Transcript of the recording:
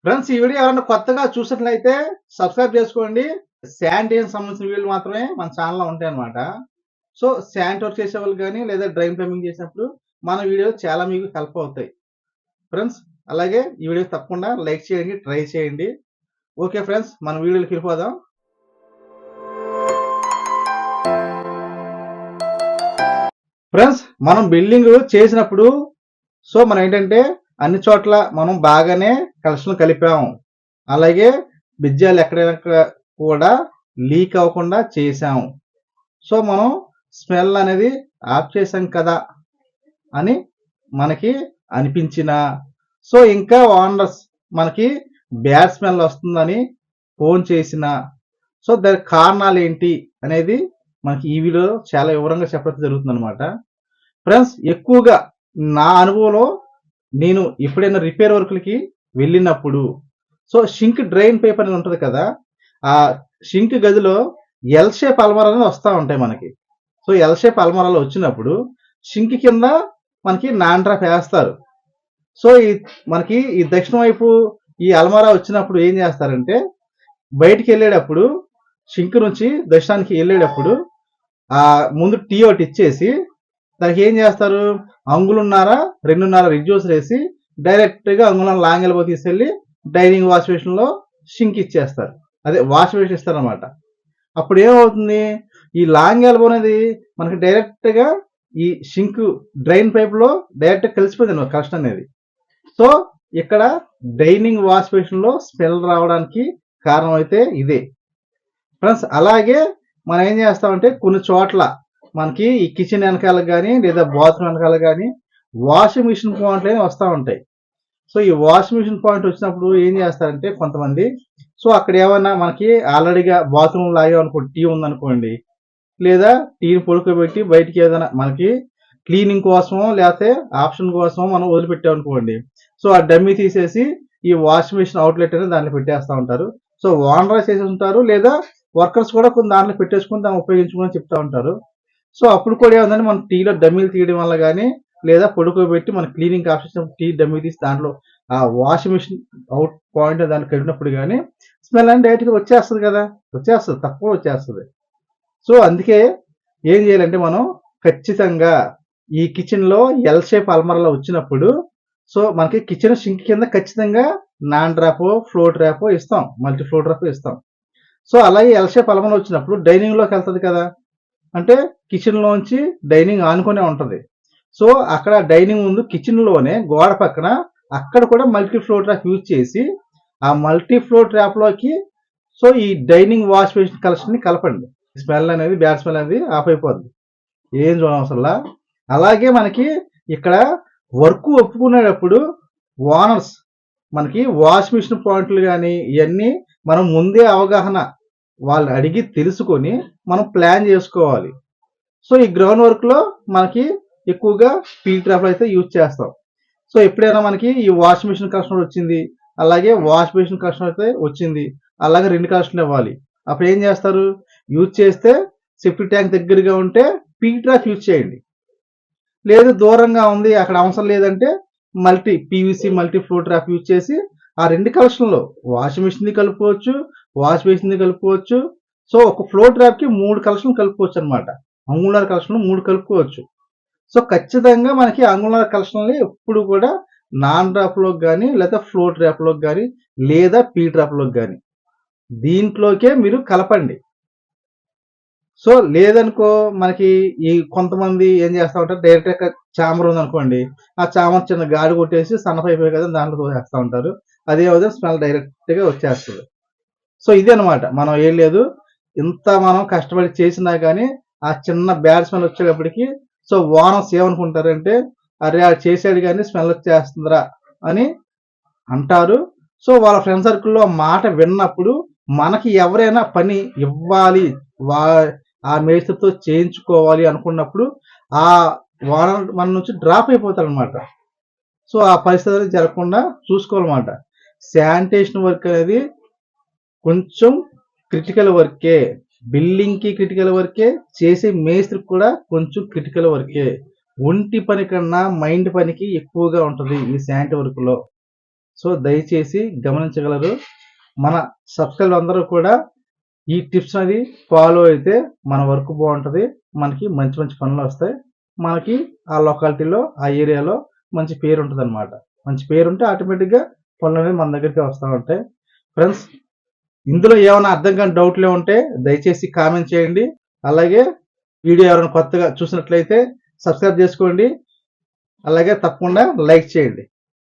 Friends ఈ video ఎవరైనా కొత్తగా చూసినట్లయితే సబ్స్క్రైబ్ చేసుకోండి. శానిటైజేషన్ సంబంధించిన వీడియోలు మాత్రమే మన ఛానల్లో ఉంటాయి అన్నమాట. సో శానిటరీ వర్క్ చేసే వాళ్ళు కానీ లేదా డ్రైన్ ప్లంబింగ్ చేసినప్పుడు మన వీడియోలు చాలా మీకు హెల్ప్ అవుతాయి ఫ్రెండ్స్. అలాగే ఈ వీడియో తప్పకుండా లైక్ చేయండి, ట్రై చేయండి. ఓకే ఫ్రెండ్స్, మన వీడియోకి వెళ్ళిపోదాం. ఫ్రెండ్స్ మనం బిల్డింగ్ చేసినప్పుడు సో మనం ఏంటంటే అన్ని చోట్ల మనం బాగానే కలెక్షన్ కలిపాం. అలాగే బిజ్జాలు ఎక్కడైనా కూడా లీక్ అవ్వకుండా చేసాం. సో మనం స్మెల్ అనేది ఆఫ్ చేసాం కదా అని మనకి అనిపించిన సో ఇంకా ఓనర్స్ మనకి బ్యాడ్ స్మెల్ వస్తుందని ఫోన్ చేసిన సో దానికి కారణాలు ఏంటి అనేది మనకి ఈ వీడియోలో చాలా వివరంగా చెప్పడం జరుగుతుంది అనమాట. ఫ్రెండ్స్ ఎక్కువగా నా అనుభవంలో నేను ఎప్పుడైనా రిపేర్ వర్క్లకి వెళ్ళినప్పుడు సో షింక్ డ్రైన్ పైప్ అనేది ఉంటుంది కదా, ఆ షింక్ గదిలో ఎల్ షేప్ అల్మారాలు అనేది వస్తూ ఉంటాయి మనకి. సో ఎల్ షేప్ అల్మారాలు వచ్చినప్పుడు షింక్ కింద మనకి నాన్ డ్రాప్ వేస్తారు. సో మనకి ఈ దక్షిణ వైపు ఈ అల్మారా వచ్చినప్పుడు ఏం చేస్తారంటే బయటికి వెళ్ళేటప్పుడు షింక్ నుంచి దక్షిణానికి వెళ్ళేటప్పుడు ఆ ముందు టీ ఒకటి ఇచ్చేసి దానికి ఏం చేస్తారు, అంగుళన్నర 2.5 రిడ్యూసర్ వేసి డైరెక్ట్ గా అంగుళం లాంగ్ ఎల్బో తీసుకెళ్లి డైనింగ్ వాష్ బేసిన్ లో షింక్ ఇచ్చేస్తారు. అదే వాష్ బేసిన్ ఇస్తారు అనమాట. అప్పుడు ఏమవుతుంది, ఈ లాంగ్ ఎల్బో అనేది మనకి డైరెక్ట్ గా ఈ షింక్ డ్రైన్ పైప్ లో డైరెక్ట్ కలిసిపోతుంది కలెక్షన్ అనేది. సో ఇక్కడ డైనింగ్ వాష్ బేసిన్ లో స్మెల్ రావడానికి కారణం అయితే ఇదే ఫ్రెండ్స్. అలాగే మనం ఏం చేస్తామంటే కొన్ని చోట్ల మనకి ఈ కిచెన్ వెనకాల కానీ లేదా బాత్రూమ్ వెనకాల కానీ వాషింగ్ మిషన్ పాయింట్లు వస్తూ ఉంటాయి. సో ఈ వాషింగ్ మిషన్ పాయింట్ వచ్చినప్పుడు ఏం చేస్తారంటే కొంతమంది సో అక్కడ ఏమన్నా మనకి ఆల్రెడీగా బాత్రూమ్ లాగే అనుకో టీ ఉందనుకోండి, లేదా టీని పడుకోబెట్టి బయటికి ఏదైనా మనకి క్లీనింగ్ కోసమో లేకపోతే ఆప్షన్ కోసమో మనం వదిలిపెట్టామనుకోండి, సో ఆ డమ్మీ తీసేసి ఈ వాషింగ్ మిషన్ అవుట్లెట్ అనేది దాంట్లో పెట్టేస్తూ ఉంటారు. సో ఓనర్ చేసి ఉంటారు లేదా వర్కర్స్ కూడా కొన్ని దాంట్లో పెట్టేసుకుని దాన్ని ఉపయోగించుకోని చెప్తా ఉంటారు. సో అప్పుడు కూడా ఏముందంటే మనం టీలో డమ్మీలు తీయడం వల్ల కానీ లేదా పడుకోబెట్టి మన క్లీనింగ్ ఆప్షన్ టీ డమ్మీ తీసి దాంట్లో ఆ వాషింగ్ మిషన్ అవుట్ పాయింట్ దాన్ని కట్టినప్పుడు కానీ స్మెల్ అనేది డైరెక్ట్గా వచ్చేస్తుంది కదా, వచ్చేస్తుంది, తక్కువ వచ్చేస్తుంది. సో అందుకే ఏం చేయాలంటే మనం ఖచ్చితంగా ఈ కిచెన్ లో ఎల్ షేప్ అల్మరాలో వచ్చినప్పుడు సో మనకి కిచెన్ షింక్ కింద ఖచ్చితంగా నాన్ డ్రాప్ ఫ్లోర్ డ్రాప్ ఇస్తాం, మల్టీ ఫ్లోర్ డ్రాప్ ఇస్తాం. సో అలాగే ఎల్ షేప్ అల్మరా వచ్చినప్పుడు డైనింగ్ లోకి వెళ్తుంది కదా, అంటే కిచెన్ లోంచి డైనింగ్ ఆనుకునే ఉంటది. సో అక్కడ డైనింగ్ ముందు కిచెన్ లోనే గోడ పక్కన అక్కడ కూడా మల్టీ ఫ్లోర్ ట్రాప్ యూజ్ చేసి ఆ మల్టీ ఫ్లోర్ ట్రాప్ లోకి సో ఈ డైనింగ్ వాష్ బేసిన్ కలెక్షన్ ని కలపండి. స్మెల్ అనేది బ్యాడ్ స్మెల్ అనేది ఆఫ్ అయిపోద్ది, ఏం చూడవసరలా. అలాగే మనకి ఇక్కడ వర్క్ ఒప్పుకునేటప్పుడు ఓనర్స్ మనకి వాష్ మిషన్ పాయింట్లు కానీ ఇవన్నీ మనం ముందే అవగాహన వాళ్ళు అడిగి తెలుసుకొని మనం ప్లాన్ చేసుకోవాలి. సో ఈ గ్రౌండ్ వర్క్ లో మనకి ఎక్కువగా స్పీడ్ ట్రాప్ అయితే యూజ్ చేస్తాం. సో ఎప్పుడైనా మనకి ఈ వాష్ మిషన్ కస్టమర్ వచ్చింది, అలాగే వాష్ మిషన్ కస్టమర్ అయితే వచ్చింది, అలాగే 2 కస్టమర్లు ఇవ్వాలి. అప్పుడు ఏం చేస్తారు, యూజ్ చేస్తే సెప్టిక్ ట్యాంక్ దగ్గరగా ఉంటే పీక్ ట్రాప్ యూజ్ చేయండి. లేదు దూరంగా ఉంది అక్కడ అవసరం లేదంటే PVC multi floor trap use చేసి ఆ 2 కలెక్షన్లో వాషింగ్ మిషన్ కలుపుకోవచ్చు, వాష్ బేసిన్ కలుపుకోవచ్చు. సో ఒక ఫ్లోర్ ట్రాప్ కి 3 కలెక్షన్లు కలుపుకోవచ్చు అనమాట. అంగుళార్ కలెక్షన్ 3 కలుపుకోవచ్చు. సో ఖచ్చితంగా మనకి అంగుళార్ కలెక్షన్లు ఎప్పుడు కూడా నాన్ డ్రాప్ లోకి కానీ లేదా ఫ్లోర్ ట్రాప్ లోకి కానీ లేదా పీ ట్రాప్ లోకి కానీ దీంట్లోకే మీరు కలపండి. సో లేదనుకో మనకి ఈ కొంతమంది ఏం చేస్తా ఉంటారు, డైరెక్ట్ గా చామర్ ఉంది అనుకోండి, ఆ చామర్ చిన్న గాడి కొట్టేసి సన్న పైప్ కదా దాంట్లో తోసేస్తా ఉంటారు. అదే విధంగా స్మెల్ డైరెక్ట్ గా వచ్చేస్తుంది. సో ఇది అనమాట, మనం ఏం లేదు ఇంత మనం కష్టపడి చేసినా కానీ ఆ చిన్న బ్యాడ్ స్మెల్ వచ్చేటప్పటికి సో ఓనర్స్ ఏమనుకుంటారంటే అరే అది చేసాడు కానీ స్మెల్ వచ్చేస్తుందిరా అని అంటారు. సో వాళ్ళ ఫ్రెండ్ సర్కిల్లో మాట విన్నప్పుడు మనకి ఎవరైనా పని ఇవ్వాలి, ఆ మేస్త్రితో చేయించుకోవాలి అనుకున్నప్పుడు ఆ ఓనర్ మన నుంచి డ్రాప్ అయిపోతాడు అనమాట. సో ఆ పరిస్థితులు జరగకుండా చూసుకోవాలన్నమాట. శానిటేషన్ వర్క్ అనేది కొంచెం క్రిటికల్ వర్కే, బిల్డింగ్ కి క్రిటికల్ వర్కే, చేసే మేస్త్రికి కూడా కొంచెం క్రిటికల్ వర్కే. ఒంటి పని కన్నా మైండ్ పనికి ఎక్కువగా ఉంటుంది ఈ శానిటరీ వర్క్ లో. సో దయచేసి గమనించగలరు. మన సబ్స్క్రైబర్ అందరూ కూడా ఈ టిప్స్ అనేది ఫాలో అయితే మన వర్క్ బాగుంటుంది. మనకి మంచి మంచి పనులు వస్తాయి. మనకి ఆ లొకాలిటీలో ఆ ఏరియాలో మంచి పేరు ఉంటుంది అనమాట. మంచి పేరు ఉంటే ఆటోమేటిక్గా పనులు అనేవి మన దగ్గరికి వస్తూ ఉంటాయి. ఫ్రెండ్స్, ఇందులో ఏమైనా అర్థం కాని డౌట్లు ఉంటే దయచేసి కామెంట్ చేయండి. అలాగే వీడియో ఎవరైనా కొత్తగా చూసినట్లయితే సబ్స్క్రైబ్ చేసుకోండి. అలాగే తప్పకుండా లైక్ చేయండి.